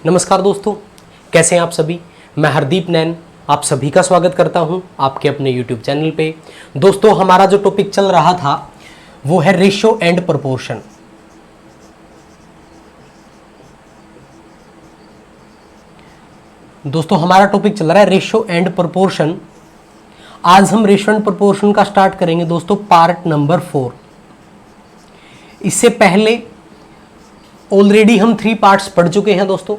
नमस्कार दोस्तों, कैसे हैं आप सभी। मैं हरदीप नैन आप सभी का स्वागत करता हूं आपके अपने YouTube चैनल पे। दोस्तों, हमारा जो टॉपिक चल रहा था वो है रेशियो एंड प्रोपोर्शन। दोस्तों, हमारा टॉपिक चल रहा है रेशियो एंड प्रोपोर्शन। आज हम रेशियो एंड प्रोपोर्शन का स्टार्ट करेंगे दोस्तों, पार्ट नंबर 4। इससे पहले ऑलरेडी हम 3 पार्ट्स पढ़ चुके हैं दोस्तों।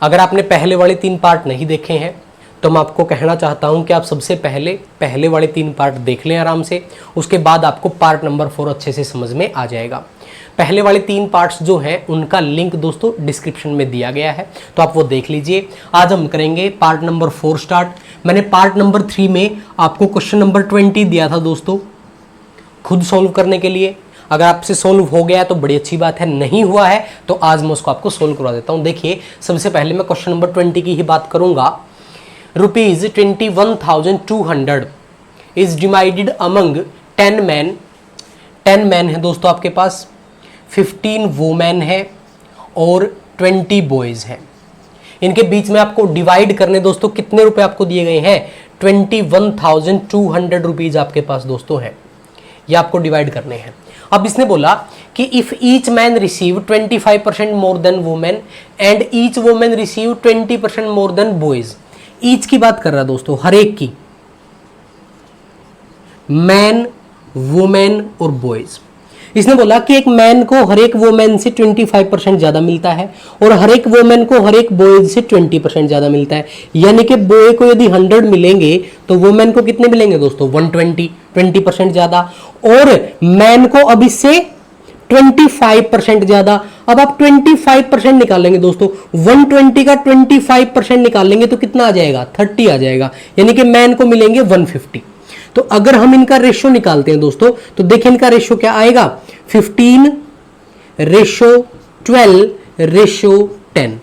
अगर आपने पहले वाले 3 पार्ट नहीं देखे हैं तो मैं आपको कहना चाहता हूं कि आप सबसे पहले वाले 3 पार्ट देख लें आराम से, उसके बाद आपको पार्ट नंबर 4 अच्छे से समझ में आ जाएगा। पहले वाले 3 पार्ट्स जो हैं उनका लिंक दोस्तों डिस्क्रिप्शन में दिया गया है, तो आप वो देख लीजिए। आज हम करेंगे पार्ट नंबर 4 स्टार्ट। मैंने पार्ट नंबर 3 में आपको क्वेश्चन नंबर 20 दिया था दोस्तों खुद सॉल्व करने के लिए। अगर आपसे सोल्व हो गया है तो बड़ी अच्छी बात है, नहीं हुआ है तो आज मैं उसको आपको सोल्व करवा देता हूं। देखिए, सबसे पहले मैं क्वेश्चन नंबर 20 की ही बात करूंगा। ₹21,200 is divided among 10 man. 10 man है दोस्तों आपके पास, 15 वुमेन है और 20 बॉयज है। इनके बीच में आपको डिवाइड करने दोस्तों कितने रुपए आपको दिए गए हैं? 21,200 रुपीज आपके पास दोस्तों है, ये आपको डिवाइड करने हैं। अब इसने बोला कि if each man receive 25% more than women and each women receive 20% more than boys. Each की बात कर रहा है दोस्तों, हर एक की, मैन, वुमेन और बॉयज। इसने बोला कि एक मैन को हर एक वुमेन से 25% ज्यादा मिलता है और हर एक वुमेन को हर एक बॉयज से 20% ज्यादा मिलता है। यानी कि बॉय को यदि 100 मिलेंगे तो वुमेन को कितने मिलेंगे दोस्तों? 120% ज्यादा, और मैन को अब इससे 25% ज्यादा। अब आप 25% निकालेंगे दोस्तों, 120 का 25% निकालेंगे तो कितना आ जाएगा? 30 आ जाएगा। यानी कि मैन को मिलेंगे 150। तो अगर हम इनका रेशियो निकालते हैं दोस्तों तो देखिए इनका रेशियो क्या आएगा? 15:12:10।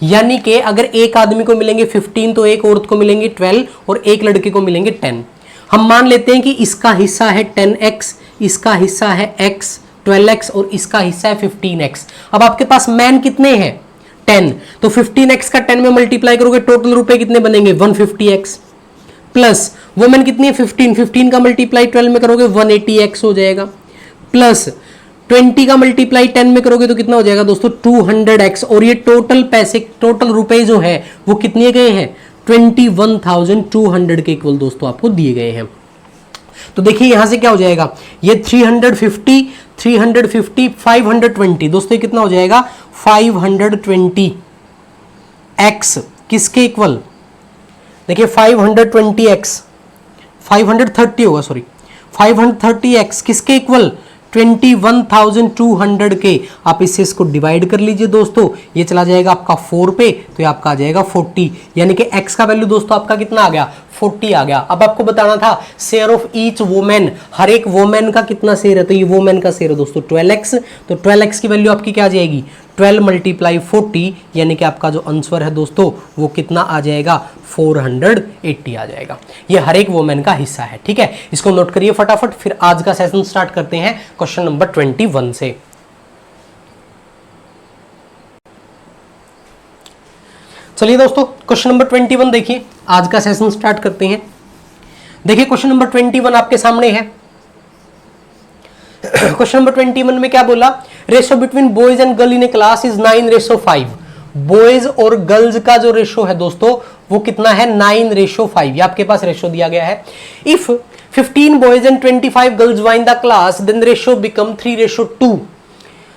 यानी कि अगर एक आदमी को मिलेंगे 15 तो एक औरत को मिलेंगे 12 और एक लड़के को मिलेंगे 10। हम मान लेते हैं कि इसका हिस्सा है 10x, इसका हिस्सा है x 12x और इसका हिस्सा है 15x। अब आपके पास मैन कितने हैं? 10। तो 15x का 10 में मल्टीप्लाई करोगे, टोटल रुपए कितने बनेंगे? 150x। प्लस वुमेन कितनी है? 15 का मल्टीप्लाई 12 में करोगे 180x हो जाएगा। प्लस 20 का मल्टीप्लाई 10 में करोगे तो कितना हो जाएगा दोस्तों? 200x। और ये टोटल पैसे, टोटल रुपए जो है वो कितने गए हैं? 21,200 के इक्वल दोस्तों आपको दिए गए हैं। तो देखिए यहां से क्या हो जाएगा? ये 350 520 दोस्तों, ये कितना हो जाएगा? 520x किसके इक्वल? देखिए 520x 530 होगा, सॉरी 530x किसके इक्वल? 21,200 के। आप इससे इसको डिवाइड कर लीजिए दोस्तों, ये चला जाएगा आपका 4 पे, तो ये आपका आ जाएगा 40। यानी कि x का वैल्यू दोस्तों आपका कितना आ गया? 40 आ गया। अब आपको बताना था शेयर ऑफ ईच वुमेन, हर एक वुमेन का कितना शेयर है? तो ये वुमेन का शेयर है दोस्तों 12x। तो 12x की वैल्यू आपकी क्या आ जाएगी? 12 × 40, यानी कि आपका जो आंसर है दोस्तों वो कितना आ जाएगा? 480 आ जाएगा। ये हर एक वुमेन का हिस्सा है, ठीक है। इसको नोट करिए फटाफट, फिर आज का सेशन स्टार्ट करते हैं क्वेश्चन नंबर 21 से। चलिए दोस्तों, क्वेश्चन नंबर 21 देखिए, आज का सेशन स्टार्ट करते हैं। देखिए क्वेश्चन नंबर 21 आपके सामने है। क्वेश्चन नंबर 21 में क्या बोला? Ratio between boys and girl in a class is 9:5। Boys और गर्ल्स का जो रेशो है दोस्तों वो कितना है? 9:5। ये आपके पास रेशो दिया गया है। If 15 boys and 25 girls were in the class then ratio become 3:2।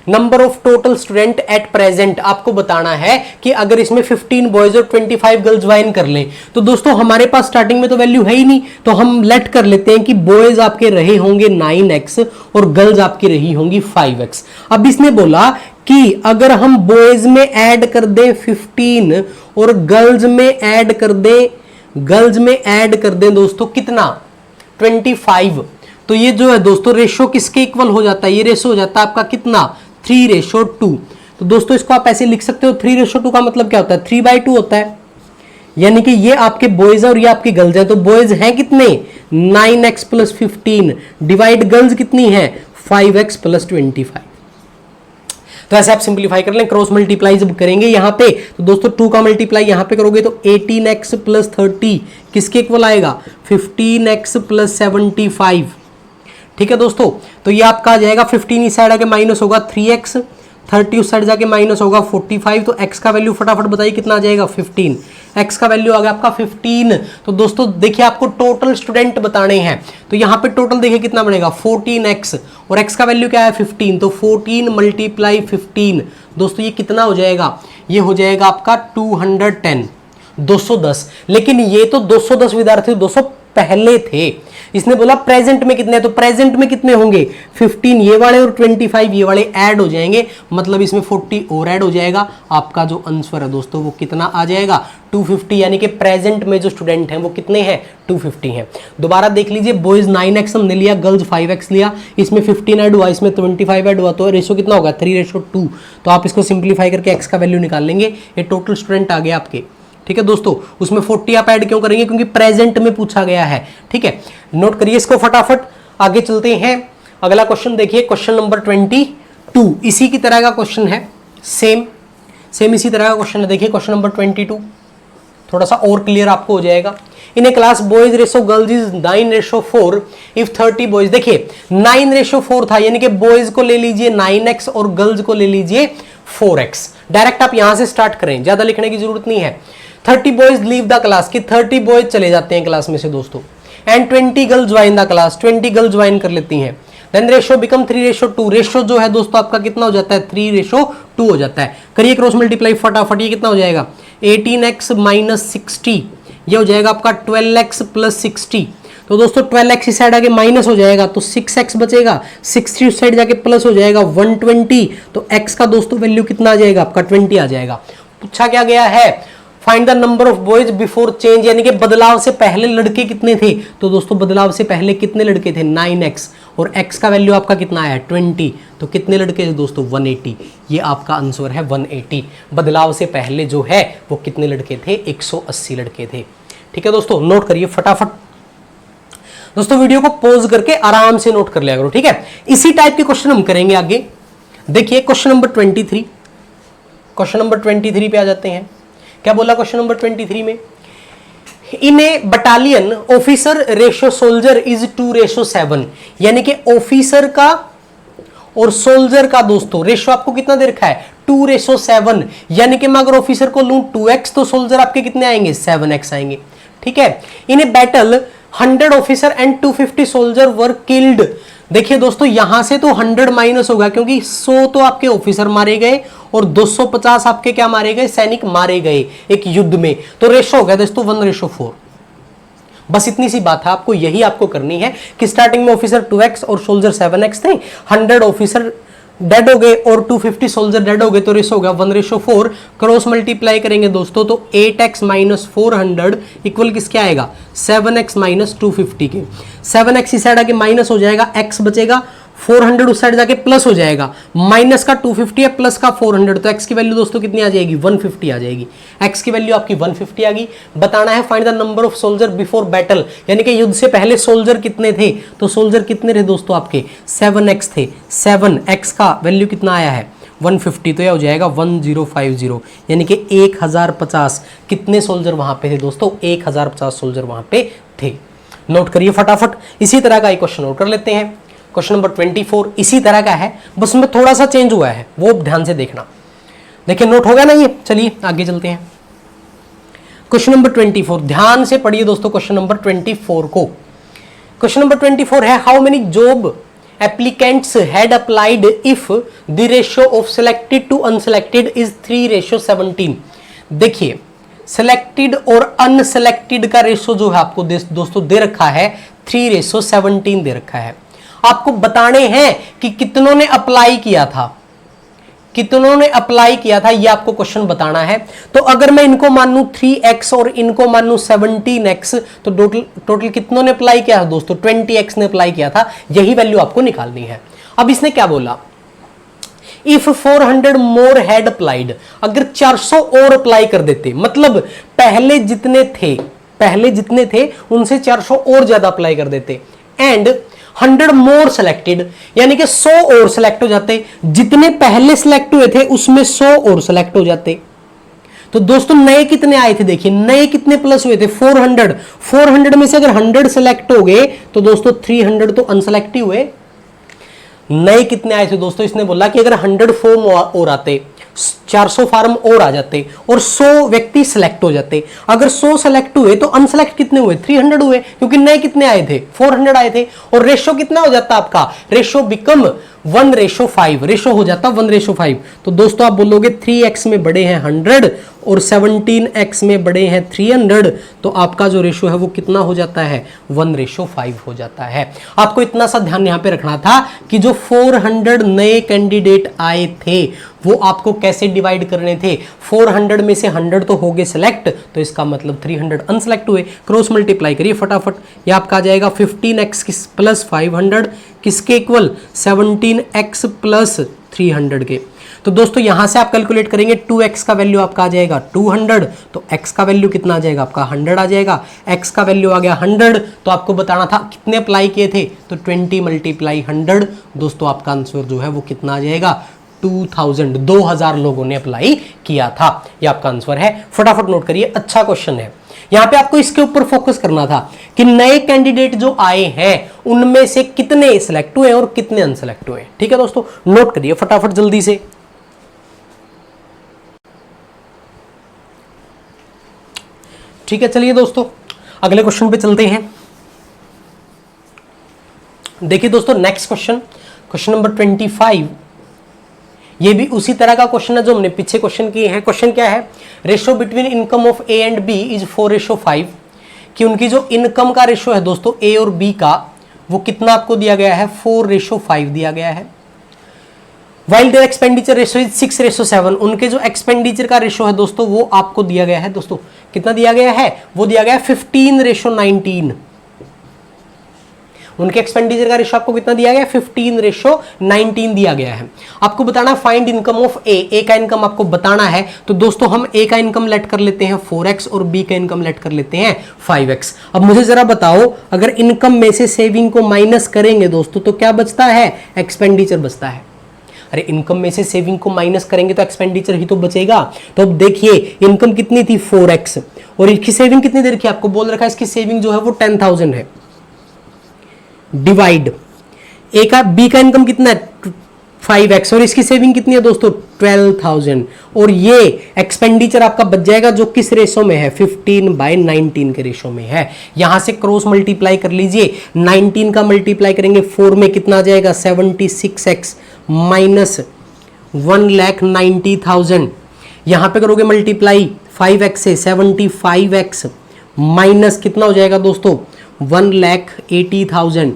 Number of total student at present. आपको बताना है कि अगर इसमें 15 बॉयज और 25 गर्ल्स ज्वाइन कर लें तो दोस्तों हमारे पास स्टार्टिंग में तो वैल्यू है ही नहीं, तो हम लेट कर लेते हैं कि बॉयज आपके रहे होंगे 9x और गर्ल्स आपकी रही होंगी 5x। अब इसने बोला कि अगर हम बॉयज में ऐड कर दें 15 और गर्ल्स में ऐड कर दें दोस्तों कितना? 25। तो ये जो है दोस्तों रेशो किसके इक्वल हो जाता है? ये रेशो हो जाता है आपका कितना? 3:2। तो दोस्तों इसको आप ऐसे लिख सकते हो, 3:2 का मतलब क्या होता है? 3/2 होता है। यानी कि ये आपके बॉयज और ये आपकी गर्ल्स हैं। तो बॉयज हैं कितने? 9x + 15 डिवाइड गर्ल्स कितनी है? 5x + 25। तो ऐसे आप सिंप्लीफाई कर लें, क्रॉस मल्टीप्लाई जब करेंगे यहां पे तो दोस्तों 2 का मल्टीप्लाई यहां पे करोगे तो 18x प्लस 30 किसके इक्वल आएगा, 15x प्लस 75। ठीक है दोस्तों, तो ये आपका आ जाएगा 15 इस साइड आके माइनस होगा 3x, 30 उस साइड जाके माइनस होगा 45। तो x का वैल्यू फटाफट बताइए कितना आ जाएगा 15, x का वैल्यू आ गया आपका 15। तो दोस्तों देखिए आपको टोटल स्टूडेंट बताने हैं, तो यहाँ पे टोटल देखिए कितना बनेगा 14x और x का वैल्यू क्या है 15, तो 14 मल्टीप्लाई 15 दोस्तों ये कितना हो जाएगा, ये हो जाएगा आपका 210, 210। लेकिन ये तो 210 विद्यार्थी 200 पहले थे, इसने बोला प्रेजेंट में कितने, तो प्रेजेंट में कितने होंगे 15 ये वाले और 25 ये वाले ऐड हो जाएंगे, मतलब इसमें 40 और ऐड हो जाएगा। आपका जो आंसर है दोस्तों वो कितना आ जाएगा 250, यानी कि प्रेजेंट में जो स्टूडेंट हैं वो कितने हैं 250 हैं। दोबारा देख लीजिए, बॉयज 9x हमने लिया, गर्ल्स 5x लिया, इसमें 15 ऐड हुआ, इसमें 25 ऐड हुआ, तो रेशो कितना होगा 3:2। तो आप इसको सिंप्लीफाई करके x का वैल्यू निकाल लेंगे, ये टोटल स्टूडेंट आ गया आपके। ठीक है दोस्तों, उसमें 40 आप ऐड क्यों करेंगे, क्योंकि प्रेजेंट में पूछा गया है। ठीक है, नोट करिए इसको फटाफट, आगे चलते हैं। अगला क्वेश्चन देखिए, क्वेश्चन नंबर 22, इसी की तरह का क्वेश्चन है, सेम इसी तरह का क्वेश्चन है। देखिए क्वेश्चन नंबर 22 थोड़ा सा और क्लियर आपको हो जाएगा। In a class boys ratio girls is 9:4 if 30 boys. देखिए 9:4 था, यानी कि बॉयज को ले लीजिए 9x और गर्ल्स को ले लीजिए 4x। डायरेक्ट आप यहां से स्टार्ट करें, ज्यादा लिखने की जरूरत नहीं है। 30 बॉयज लीव द क्लास, कि 30 बॉयज चले जाते हैं क्लास में से दोस्तों, and 20 girls join the class, 20 girls join कर लेती हैं। देन रेशो बिकम 3:2, रेशो जो है दोस्तों आपका कितना हो जाता है 3:2 हो जाता है। करिए क्रॉस मल्टीप्लाई फटाफट, ये कितना हो जाएगा 18x माइनस 60, ये हो जाएगा आपका 12x प्लस 60। तो दोस्तों 12x इस साइड आगे माइनस हो जाएगा तो 6x बचेगा, 60 उस साइड जाके प्लस हो जाएगा 120। तो x का दोस्तों वैल्यू कितना आ जाएगा आपका 20 आ जाएगा। पूछा क्या गया है, find the number of boys before change, यानी कि बदलाव से पहले लड़के कितने थे। तो दोस्तों बदलाव से पहले कितने लड़के थे 9x, और x का वैल्यू आपका कितना आया 20, तो कितने लड़के थे दोस्तों 180। ये आपका आंसर है 180। बदलाव से पहले जो है वो कितने लड़के थे 180 लड़के थे। ठीक है दोस्तों, नोट करिए फटाफट। दोस्तों वीडियो को पॉज करके आराम से नोट कर लिया करो। ठीक है, इसी टाइप के क्वेश्चन हम करेंगे आगे। देखिए क्वेश्चन नंबर 23, क्वेश्चन नंबर 23 पे आ जाते हैं। क्या बोला क्वेश्चन नंबर 23 में, in a battalion officer ratio soldier is 2:7, यानी कि ऑफिसर का और सोल्जर का दोस्तों रेशो आपको कितना दे रखा है 2:7, यानी कि मैं अगर ऑफिसर को लूं 2x तो सोल्जर आपके कितने आएंगे 7x आएंगे। ठीक है, in a battle 100 officer and 250 soldier were killed. देखिए दोस्तों यहां से तो 100 माइनस होगा, क्योंकि 100 तो आपके ऑफिसर मारे गए और 250 आपके क्या मारे गए, सैनिक मारे गए एक युद्ध में। तो रेशो हो गया दोस्तों 1:4। बस इतनी सी बात है, आपको यही आपको करनी है कि स्टार्टिंग में ऑफिसर 2x और सोल्जर 7x थे, 100 ऑफिसर डेड हो गए और 250 सोल्जर डेड हो गए, तो रेशो हो गया 1:4। क्रॉस मल्टीप्लाई करेंगे दोस्तों तो 8x माइनस 400 इक्वल किसके आएगा 7x माइनस 250 के। 7x इस साइड आके माइनस हो जाएगा, x बचेगा, 400 उस साइड जाके प्लस हो जाएगा, माइनस का 250 है प्लस का 400, तो x की वैल्यू दोस्तों कितनी आ जाएगी 150 आ जाएगी। x की वैल्यू आपकी 150 आ गई। बताना है find the number of soldier before battle, यानी कि युद्ध से पहले सोल्जर कितने थे। तो सोल्जर कितने थे दोस्तों आपके 7x थे, 7x का वैल्यू कितना आया है 150, तो यह हो जाएगा 1050, यानी कि 1050 कितने सोल्जर वहां पे थे दोस्तों 1050 सोल्जर वहां पे थे। नोट करिए फटाफट, इसी तरह का एक क्वेश्चन नोट कर लेते हैं। क्वेश्चन नंबर 24 इसी तरह का है, बस में थोड़ा सा चेंज हुआ है, वो ध्यान से देखना। देखिए नोट हो गया ना ये, चलिए आगे चलते हैं। क्वेश्चन नंबर 24 ध्यान से पढ़िए दोस्तों, क्वेश्चन नंबर 24 को। क्वेश्चन नंबर 24 है, how many job applicants had applied if the ratio of selected to unselected is 3:17। देखिए सिलेक्टेड और अनसिलेक्टेड का रेशो जो है आपको दोस्तों दे रखा है 3:17 दे रखा है। आपको बताने हैं कि कितनों ने अप्लाई किया था, कितनों ने अप्लाई किया था, ये आपको क्वेश्चन बताना है। तो अगर मैं इनको मानूं 3x और इनको मानूं 17x, तो टोटल कितनों ने अप्लाई किया है दोस्तों 20x ने अप्लाई किया था, यही वैल्यू आपको निकालनी है। अब इसने क्या बोला, इफ 400 मोर हैड अप्लाइड, अगर 400 और अप्लाई कर देते, मतलब पहले जितने थे उनसे 400 और ज्यादा अप्लाई कर देते, एंड 100 मोर सिलेक्टेड, यानी कि 100 और सिलेक्ट हो जाते, जितने पहले सिलेक्ट हुए थे उसमें 100 और सिलेक्ट हो जाते। तो दोस्तों नए कितने आए थे, देखिए नए कितने प्लस हुए थे 400, 400 में से अगर 100 सिलेक्ट हो गए तो दोस्तों 300 तो अनसेलेक्ट ही हुए। नए कितने आए थे दोस्तों, इसने बोला कि अगर 100 फॉर्म और आते, 400 फार्म और आ जाते और 100 व्यक्ति सिलेक्ट हो जाते, अगर 100 सिलेक्ट हुए तो अनसेलेक्ट कितने हुए, 300 हुए, क्योंकि नए कितने आए थे 400 आए थे। और रेशो कितना हो जाता आपका, रेशो बिकम 1:5, रेशो हो जाता 1:5। तो दोस्तों आप बोलोगे 3x में बड़े हैं 100 और 17x में बड़े हैं 300, तो आपका जो रेशो है वो कितना हो जाता है, 1:5 हो जाता है। आपको इतना सा ध्यान यहां पे रखना था कि जो 400 नए कैंडिडेट आए थे वो आपको कैसे डिवाइड करने थे, 400 में से 100 तो हो गए सिलेक्ट, तो इसका मतलब 300 अनसेलेक्ट हुए। क्रॉस मल्टीप्लाई करिए फटाफट, ये आपका आ जाएगा 15x प्लस 500 किसके इक्वल, 17x प्लस 300 के। तो दोस्तों यहां से आप कैलकुलेट करेंगे 2x का वैल्यू आपका आ जाएगा 200, तो x का वैल्यू कितना आ जाएगा आपका 100 आ जाएगा। x का वैल्यू आ गया 100, तो आपको बताना था कितने अप्लाई किए थे, तो 20 × 100, दोस्तों आपका आंसर जो है वो कितना आ जाएगा 2000 लोगों ने अप्लाई किया था, ये आपका आंसर है। फटाफट नोट करिए, अच्छा क्वेश्चन है। यहां पे आपको इसके ऊपर फोकस करना था कि नए कैंडिडेट जो आए हैं उनमें से कितने सिलेक्ट हुए और कितने अनसिलेक्ट हुए। ठीक है दोस्तों, नोट करिए फटाफट जल्दी से। ठीक है, चलिए दोस्तों अगले क्वेश्चन पे चलते हैं। देखिए दोस्तों नेक्स्ट क्वेश्चन, क्वेश्चन नंबर 25, ये भी उसी तरह का क्वेश्चन है जो हमने पीछे क्वेश्चन किए हैं। क्वेश्चन क्या है, ratio between income of A and B is 4:5, कि उनकी जो इनकम का रेशो है दोस्तों ए और बी का वो कितना आपको दिया गया है, 4:5 दिया गया है। While there expenditure ratio is 6:7, उनके जो एक्सपेंडिचर का रेशो है दोस्तों वो आपको दिया गया है, दोस्तों कितना दिया गया है, वो दिया गया है 15:19। उनके एक्सपेंडिचर का रेशो आपको कितना दिया गया है, 15:19 दिया गया है। आपको बताना फाइंड इनकम ऑफ ए का इनकम आपको बताना है। तो दोस्तों हम ए का इनकम लेट कर लेते हैं 4x और बी का इनकम लेट कर लेते हैं 5x। अब मुझे जरा बताओ, अगर इनकम में से सेविंग को माइनस करेंगे दोस्तों तो क्या बचता है, एक्सपेंडिचर बचता है। अरे इनकम में से सेविंग को माइनस करेंगे तो एक्सपेंडिचर ही तो बचेगा। तो अब देखिए इनकम कितनी थी 4x और इसकी सेविंग कितनी दे रखी है, आपको बोल रखा है इसकी सेविंग जो है वो 10,000 है, डिवाइड ए का बी का इनकम कितना है 5x और इसकी सेविंग कितनी है दोस्तों 12,000, और ये एक्सपेंडिचर आपका बच जाएगा जो किस रेशो में है, 15/19 के रेशो में है। यहां से क्रॉस मल्टीप्लाई कर लीजिए, 19 का मल्टीप्लाई करेंगे 4 में कितना आ जाएगा 76x माइनस 1,90,000। यहां पे करोगे मल्टीप्लाई 5x से 75x माइनस कितना हो जाएगा दोस्तों 1,80,000।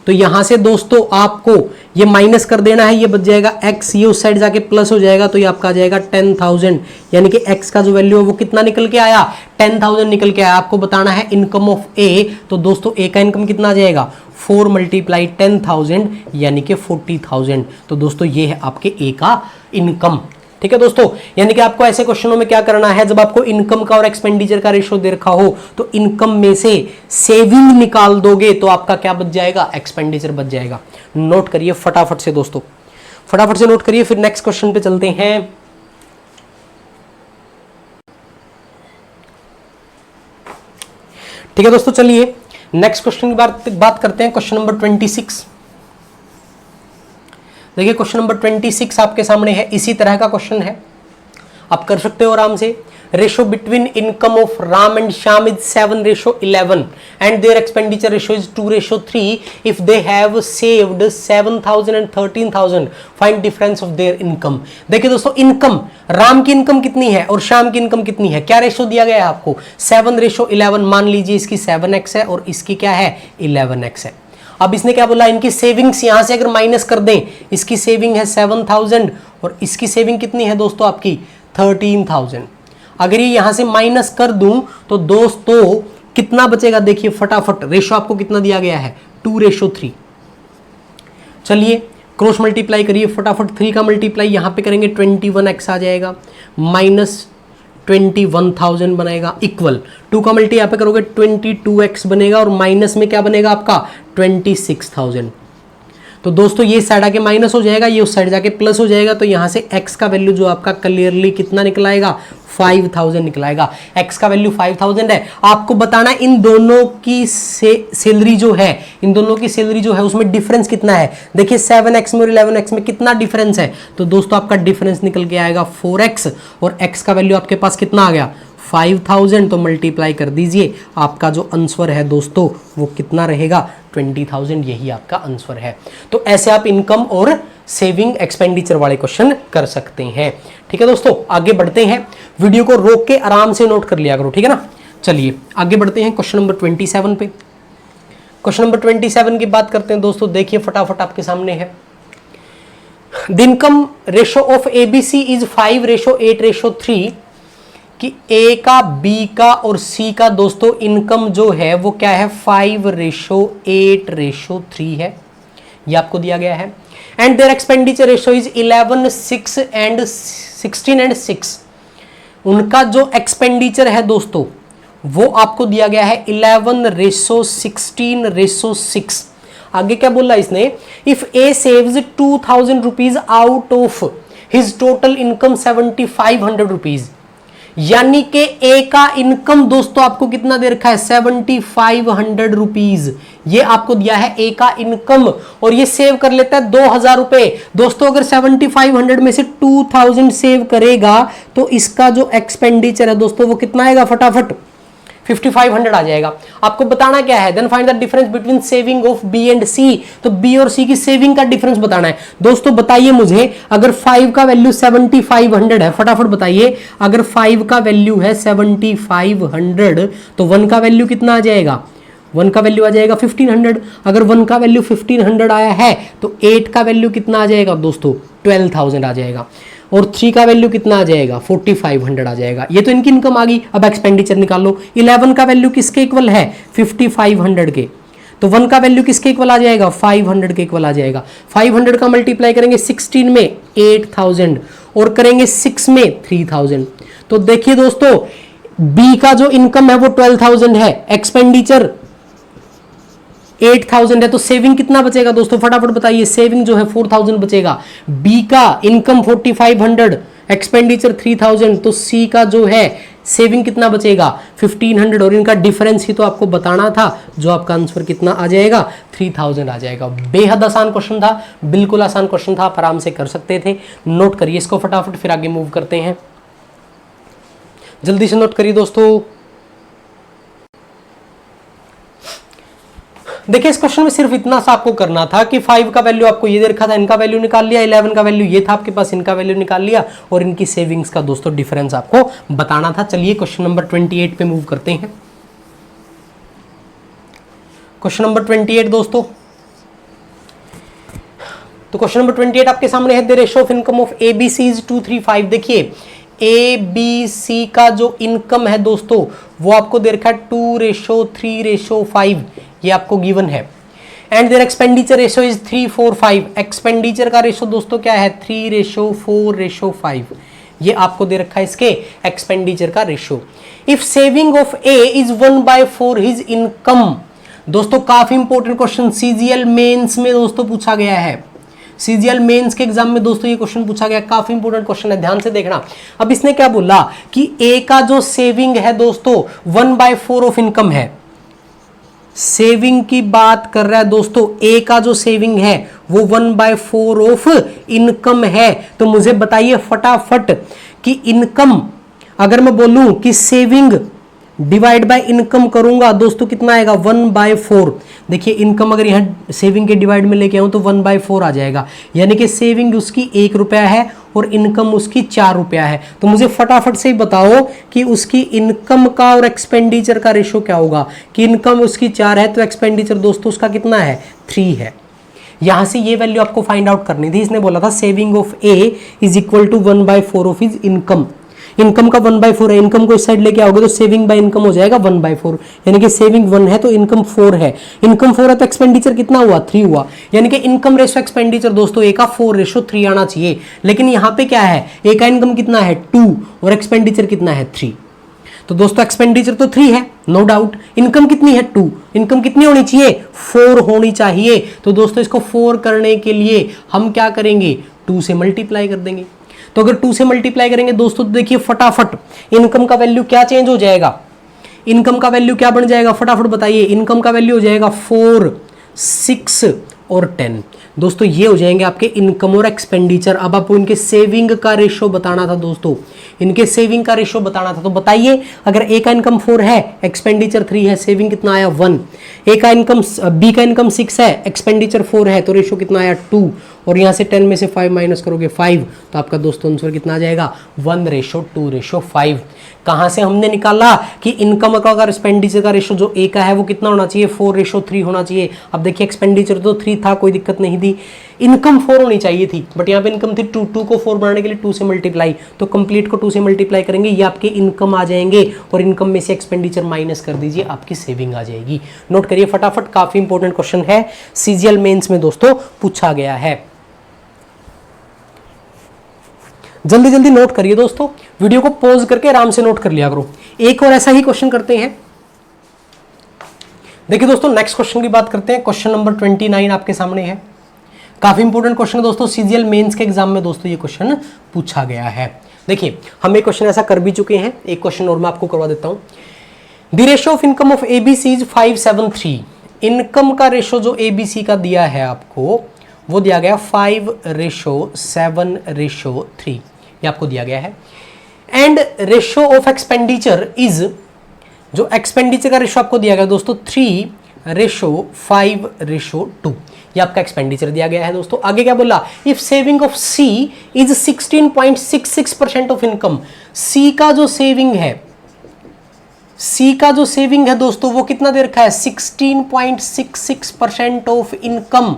तो यहां से दोस्तों आपको ये माइनस कर देना है, ये बच जाएगा x, ये उस साइड जाके प्लस हो जाएगा तो ये आपका आ जाएगा 10,000, यानी कि x का जो वैल्यू है वो कितना निकल के आया 10,000 निकल के आया। आपको बताना है इनकम ऑफ ए, तो दोस्तों ए का इनकम कितना आ जाएगा 4 × 10,000 यानी कि 40,000। तो दोस्तों ये है आपके ए का इनकम। ठीक है दोस्तों, यानी कि आपको ऐसे क्वेश्चनों में क्या करना है, जब आपको इनकम का और एक्सपेंडिचर का रेशो दे रखा हो तो इनकम में से सेविंग निकाल दोगे तो आपका क्या बच जाएगा, एक्सपेंडिचर बच जाएगा। नोट करिए फटाफट से दोस्तों, फटाफट से नोट करिए, फिर नेक्स्ट क्वेश्चन पे चलते हैं। ठीक है दोस्तों, चलिए नेक्स्ट क्वेश्चन की बात करते हैं। क्वेश्चन नंबर 26, देखिए क्वेश्चन नंबर 26 आपके सामने है, इसी तरह का क्वेश्चन है, आप कर सकते हो आराम से। Ratio between income of Ram and Shyam is 7:11 and there expenditure ratio is 2:3 if they have saved 7,000 and 13,000, find difference of their income. देखिए दोस्तों इनकम, राम की इनकम कितनी है और श्याम की इनकम कितनी है, क्या रेशो दिया गया है आपको 7:11। मान लीजिए इसकी 7x है और इसकी क्या है 11x है। अब इसने क्या बोला, इनकी सेविंग्स यहां से अगर माइनस कर दें, इसकी सेविंग है 7,000 और इसकी सेविंग कितनी है दोस्तों आपकी 13,000। अगर ये यहां से माइनस कर दूं तो दोस्तों कितना बचेगा, देखिए फटाफट, रेशो आपको कितना दिया गया है 2:3। चलिए क्रॉस मल्टीप्लाई करिए फटाफट, 3 का मल्टीप्लाई यहां पे करेंगे 21x आ जाएगा माइनस 21,000 बनेगा इक्वल 2 का मल्टी यहाँ पे करोगे 22x बनेगा और माइनस में क्या बनेगा आपका 26,000। तो दोस्तों ये साइड आके माइनस हो जाएगा, ये उस साइड जाके प्लस हो जाएगा, तो यहाँ से x का वैल्यू जो आपका क्लियरली कितना निकलाएगा 5,000 निकलाएगा। x का वैल्यू 5,000 है। आपको बताना इन दोनों की सैलरी जो है, इन दोनों की सैलरी जो है उसमें डिफरेंस कितना है। देखिए 7x में और 11x में कितना डिफरेंस है, तो दोस्तों आपका डिफरेंस निकल के आएगा 4x और x का वैल्यू आपके पास कितना आ गया 5,000। तो मल्टीप्लाई कर दीजिए, आपका जो आंसर है दोस्तों वो कितना रहेगा 20,000, यही आपका आंसर है। तो ऐसे आप इनकम और सेविंग एक्सपेंडिचर वाले क्वेश्चन कर सकते हैं। ठीक है दोस्तों, आगे बढ़ते हैं। वीडियो को रोक के आराम से नोट कर लिया करो, ठीक है ना। चलिए आगे बढ़ते हैं क्वेश्चन नंबर 27 पे। क्वेश्चन नंबर 27 की बात करते हैं दोस्तों। देखिए फटाफट आपके सामने है। The income ratio of ABC is 5:8:3 कि ए का, बी का और सी का दोस्तों इनकम जो है वो क्या है 5:8:3 है, ये आपको दिया गया है। And there expenditure ratio is 11, 6 and 16 and 6। उनका जो एक्सपेंडिचर है दोस्तों वो आपको दिया गया है 11:16:6। आगे क्या बोला इसने, if A saves 2,000 rupees out of his total income 7,500 rupees, यानी कि ए का इनकम दोस्तों आपको कितना दे रखा है 7,500 रुपीज, ये आपको दिया है ए का इनकम, और ये सेव कर लेता है 2,000 रुपए। दोस्तों अगर 7,500 में से 2,000 सेव करेगा तो इसका जो एक्सपेंडिचर है दोस्तों वो कितना आएगा, फटाफट 5,500 आ जाएगा। आपको बताना क्या है, then find the difference between saving of B and C. तो बी और सी की सेविंग का डिफरेंस बताना है। दोस्तों बताइए मुझे, अगर 5 का वैल्यू 7,500 है, फटाफट बताइए, अगर 5 का वैल्यू है 7,500 तो 1 का वैल्यू कितना आ जाएगा, 1 का वैल्यू आ जाएगा 1,500। अगर 1 का वैल्यू 1,500 आया है तो 8 का वैल्यू कितना आ जाएगा दोस्तों 12,000 आ जाएगा, और 3 का वैल्यू कितना आ जाएगा 4,500 आ जाएगा। ये तो इनकी इनकम आ गई। अब एक्सपेंडिचर निकाल लो। 11 का वैल्यू किसके इक्वल है 5,500 के, तो 1 का वैल्यू किसके इक्वल आ जाएगा 500 के इक्वल आ जाएगा। 500 का मल्टीप्लाई करेंगे 16 में 8,000 और करेंगे 6 में 3,000। तो देखिए दोस्तों बी का जो इनकम है वो 12,000 है, एक्सपेंडिचर 8,000 है, तो सेविंग कितना बचेगा दोस्तों, फटाफट बताइए। सेविंग जो है 4,000 बचेगा। बी का इनकम 4,500, एक्सपेंडिचर 3,000, तो सी का जो है सेविंग कितना बचेगा 1,500, और इनका डिफरेंस ही तो आपको बताना था, जो आपका आंसर कितना आ जाएगा 3,000 आ जाएगा। बेहद आसान क्वेश्चन था, बिल्कुल आसान क्वेश्चन था, आप आराम से कर सकते थे। नोट करिए इसको फटाफट, फिर आगे मूव करते हैं। जल्दी से नोट करिए दोस्तों। देखिए इस क्वेश्चन में सिर्फ इतना सा आपको करना था कि 5 का वैल्यू आपको ये दे रखा था, इनका वैल्यू निकाल लिया, 11 का वैल्यू ये था आपके पास, इनका वैल्यू निकाल लिया, और इनकी सेविंग्स का दोस्तों डिफरेंस आपको बताना था। चलिए क्वेश्चन नंबर 28 पे मूव करते हैं। क्वेश्चन नंबर 28 दोस्तों, तो क्वेश्चन नंबर 28 आपके सामने है। The ratio of income of ABC is 235। देखिए ए बी सी का जो इनकम है दोस्तों वो आपको दे रखा है 2:3:5, ये आपको गिवन है। And there expenditure ratio is 3:4:5। Expenditure का रेशियो दोस्तों क्या है 3:4:5, ये आपको दे रखा है इसके एक्सपेंडिचर का ratio. If saving of A is 1/4 his income, दोस्तों काफी इंपॉर्टेंट क्वेश्चन सीजीएल मेंस में दोस्तों पूछा गया है। सीजीएल मेंस के एग्जाम में दोस्तों ये क्वेश्चन पूछा गया, काफी इंपॉर्टेंट क्वेश्चन है, ध्यान से देखना। अब इसने क्या बोला कि ए का जो सेविंग है दोस्तों 1/4 ऑफ इनकम है। सेविंग की बात कर रहा है दोस्तों, ए का जो सेविंग है वो 1/4 ऑफ इनकम है। तो मुझे बताइए फटाफट कि इनकम, अगर मैं बोलूं कि सेविंग डिवाइड बाय इनकम करूंगा दोस्तों कितना आएगा 1/4। देखिए इनकम अगर यहां सेविंग के डिवाइड में लेके आऊं तो 1/4 आ जाएगा, यानी कि सेविंग उसकी 1 रुपया है और इनकम उसकी 4 रुपया है। तो मुझे फटाफट से बताओ कि उसकी इनकम का और एक्सपेंडिचर का रेशियो क्या होगा। कि इनकम उसकी 4 है तो एक्सपेंडिचर दोस्तों उसका कितना है 3 है। यहां से ये वैल्यू आपको फाइंड आउट करनी थी। इसने बोला था saving of A is equal to 1/4 of his income, income का 1/4 है, इनकम को इस साइड लेके आओगे तो सेविंग बाय इनकम हो जाएगा 1/4, यानी कि सेविंग 1 है तो इनकम 4 है, इनकम 4 है तो एक्सपेंडिचर कितना हुआ 3 हुआ, यानी कि इनकम रेशो एक्सपेंडिचर दोस्तों ए का 4:3 आना चाहिए। लेकिन यहां पे क्या है, ए का इनकम कितना है 2 और एक्सपेंडिचर कितना है 3, तो दोस्तों एक्सपेंडिचर तो 3 है नो डाउट, इनकम कितनी है 2, इनकम कितनी होनी चाहिए 4 होनी चाहिए। तो दोस्तों इसको 4 करने के लिए हम क्या करेंगे 2 से मल्टीप्लाई कर देंगे। तो अगर 2 से मल्टीप्लाई करेंगे दोस्तों तो देखिए फटाफट इनकम का वैल्यू क्या चेंज हो जाएगा, इनकम का वैल्यू क्या बन जाएगा फटाफट बताइए, इनकम का वैल्यू हो जाएगा 4, 6 और 10। दोस्तों ये हो जाएंगे आपके इनकम और एक्सपेंडिचर। अब आपको इनके सेविंग का रेशो बताना था दोस्तों, इनके सेविंग का रेशो बताना था, तो बताइए अगर ए का इनकम 4 है, एक्सपेंडिचर 3 है, सेविंग कितना आया 1, ए का इनकम बी का इनकम 6 है, एक्सपेंडिचर 4 है, तो रेशो कितना आया 2, और यहाँ से 10 में से 5 माइनस करोगे 5, तो आपका दोस्तों आंसर कितना आ जाएगा 1:2:5। कहाँ से हमने निकाला कि इनकम का अगर एक्सपेंडिचर का रेशो जो ए का है वो कितना होना चाहिए 4:3 होना चाहिए। अब देखिए एक्सपेंडिचर तो 3 था, कोई दिक्कत नहीं थी, इनकम 4 होनी चाहिए थी, बट यहाँ पे इनकम थी 2, 2 को 4 बनाने के लिए 2 से मल्टीप्लाई, तो कंप्लीट को 2 से मल्टीप्लाई करेंगे, ये आपके इनकम आ जाएंगे और इनकम में से एक्सपेंडिचर माइनस कर दीजिए, आपकी सेविंग आ जाएगी। नोट करिए फटाफट, काफी इंपॉर्टेंट क्वेश्चन है, सीजीएल मेंस में दोस्तों पूछा गया है। जल्दी जल्दी नोट करिए दोस्तों, वीडियो को पॉज करके आराम से नोट कर लिया करो। एक और ऐसा ही क्वेश्चन करते हैं। देखिए दोस्तों नेक्स्ट क्वेश्चन की बात करते हैं, क्वेश्चन नंबर 29 आपके सामने है, काफी इंपॉर्टेंट क्वेश्चन है दोस्तों, सीजीएल मेंस के एग्जाम में दोस्तों ये क्वेश्चन पूछा गया है। देखिए हम एक क्वेश्चन ऐसा कर भी चुके हैं, एक क्वेश्चन और मैं आपको करवा देता हूं। The ratio of income of ABC is 5:7:3। Income का रेशो जो एबीसी का दिया है आपको वो दिया गया 5:7:3, ये आपको दिया गया है। And ratio of expenditure is, जो एक्सपेंडिचर का रेशो आपको दिया गया दोस्तों 3:5:2, ये आपका एक्सपेंडिचर दिया गया है दोस्तों। आगे क्या बोला, if saving of C is 16.66% of income, C का जो सेविंग है, सी का जो सेविंग है दोस्तों वो कितना दे रखा है 16.66% ऑफ इनकम।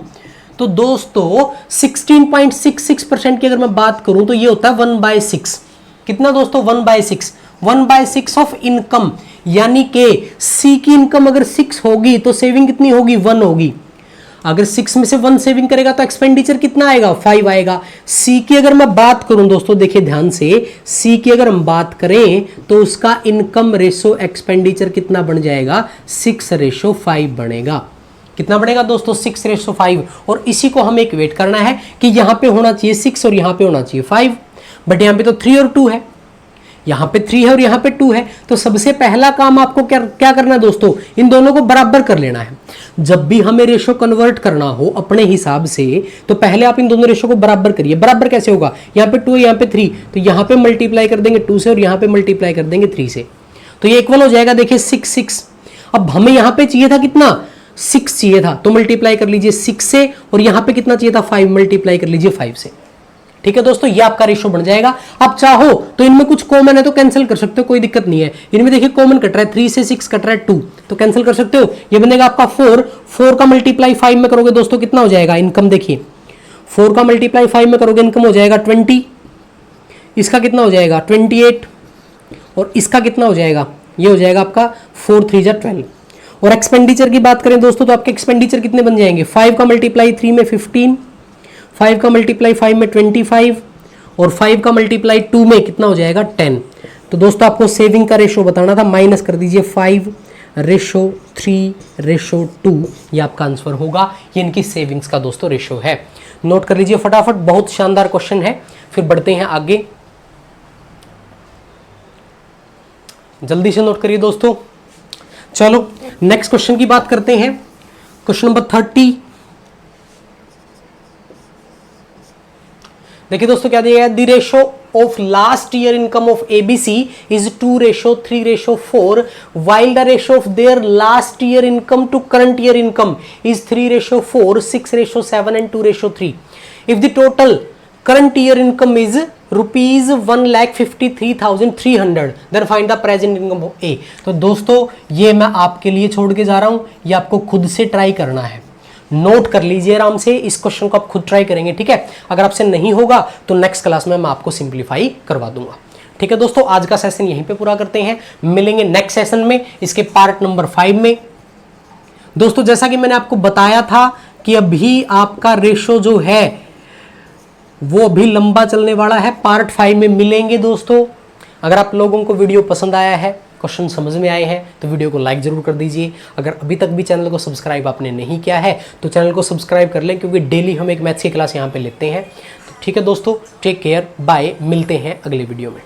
तो दोस्तों 16.66% की अगर मैं बात करूं तो ये होता है 1/6, कितना दोस्तों 1/6, 1/6 ऑफ इनकम, यानी कि सी की इनकम अगर 6 होगी तो सेविंग कितनी होगी 1 होगी। अगर 6 में से 1 सेविंग करेगा तो एक्सपेंडिचर कितना आएगा 5 आएगा। सी की अगर मैं बात करूं दोस्तों, देखिए ध्यान से, सी की अगर हम बात करें तो उसका इनकम रेशो एक्सपेंडिचर कितना बन जाएगा 6:5 बनेगा। कितना बनेगा दोस्तों 6:5, और इसी को हमें इक्वेट करना है कि यहां पे होना चाहिए 6 और यहां पे होना चाहिए 5, बट यहां पे तो 3 और 2 है, यहां पे 3 है और यहां पे 2 है। तो सबसे पहला काम आपको क्या करना है दोस्तों, इन दोनों को बराबर कर लेना है। जब भी हमें रेशो कन्वर्ट करना हो अपने हिसाब से तो पहले आप इन दोनों रेशो को बराबर करिए। बराबर कैसे होगा, यहाँ पे 2 है यहाँ पे 3, तो यहाँ पे मल्टीप्लाई कर देंगे 2 से और यहाँ पे मल्टीप्लाई कर देंगे 3 से, तो ये इक्वल हो जाएगा। देखिए 6। अब हमें यहाँ पे चाहिए था कितना 6 चाहिए था, तो मल्टीप्लाई कर लीजिए 6 से, और यहाँ पे कितना चाहिए था 5, मल्टीप्लाई कर लीजिए 5 से। ठीक है दोस्तों, ये आपका रेशो बन जाएगा। अब चाहो तो इनमें कुछ कॉमन है तो कैंसिल कर सकते हो, कोई दिक्कत नहीं है। इनमें देखिए कॉमन कट रहा है, 3 से 6 कट रहा है 2, तो कैंसिल कर सकते हो। ये बनेगा आपका 4 का मल्टीप्लाई 5 में करोगे दोस्तों कितना हो जाएगा इनकम, देखिए 4 का मल्टीप्लाई 5 में करोगे इनकम हो जाएगा 20, इसका कितना हो जाएगा 28, और इसका कितना हो जाएगा, ये हो जाएगा आपका 4 3 जा 12। और एक्सपेंडिचर की बात करें दोस्तों तो आपके एक्सपेंडिचर कितने बन जाएंगे, 5 का मल्टीप्लाई 3 में 15, 5 का मल्टीप्लाई 5 में 25, और 5 का मल्टीप्लाई 2 में कितना हो जाएगा 10। तो दोस्तों आपको सेविंग का रेशो बताना था, माइनस कर दीजिए 5:3:2, ये आपका आंसर होगा। ये इनकी सेविंग्स का दोस्तों रेशो है। नोट कर लीजिए फटाफट, बहुत शानदार क्वेश्चन है। फिर बढ़ते हैं आगे, जल्दी से नोट करिए दोस्तों। चलो नेक्स्ट क्वेश्चन की बात करते हैं, क्वेश्चन नंबर 30। देखिए दोस्तों क्या दिया गया, the ratio of last year income of ABC is 2:3:4, while the ratio of their last year income to current year income is 3:4, 6:7 and 2:3. If the total current year income is rupees 1,53,300, then find the present income of A। तो दोस्तों ये मैं आपके लिए छोड़ के जा रहा हूं, ये आपको खुद से ट्राई करना है। नोट कर लीजिए आराम से, इस क्वेश्चन को आप खुद ट्राई करेंगे, ठीक है। अगर आपसे नहीं होगा तो नेक्स्ट क्लास में मैं आपको सिंप्लीफाई करवा दूंगा। ठीक है दोस्तों, आज का सेशन यहीं पे पूरा करते हैं, मिलेंगे नेक्स्ट सेशन में इसके पार्ट नंबर 5 में। दोस्तों जैसा कि मैंने आपको बताया था कि अभी आपका रेशो जो है वो अभी लंबा चलने वाला है, पार्ट 5 में मिलेंगे दोस्तों। अगर आप लोगों को वीडियो पसंद आया है, क्वेश्चन समझ में आए हैं, तो वीडियो को लाइक जरूर कर दीजिए। अगर अभी तक भी चैनल को सब्सक्राइब आपने नहीं किया है तो चैनल को सब्सक्राइब कर लें, क्योंकि डेली हम एक मैथ्स की क्लास यहाँ पे लेते हैं। तो ठीक है दोस्तों, टेक केयर, बाय, मिलते हैं अगले वीडियो में।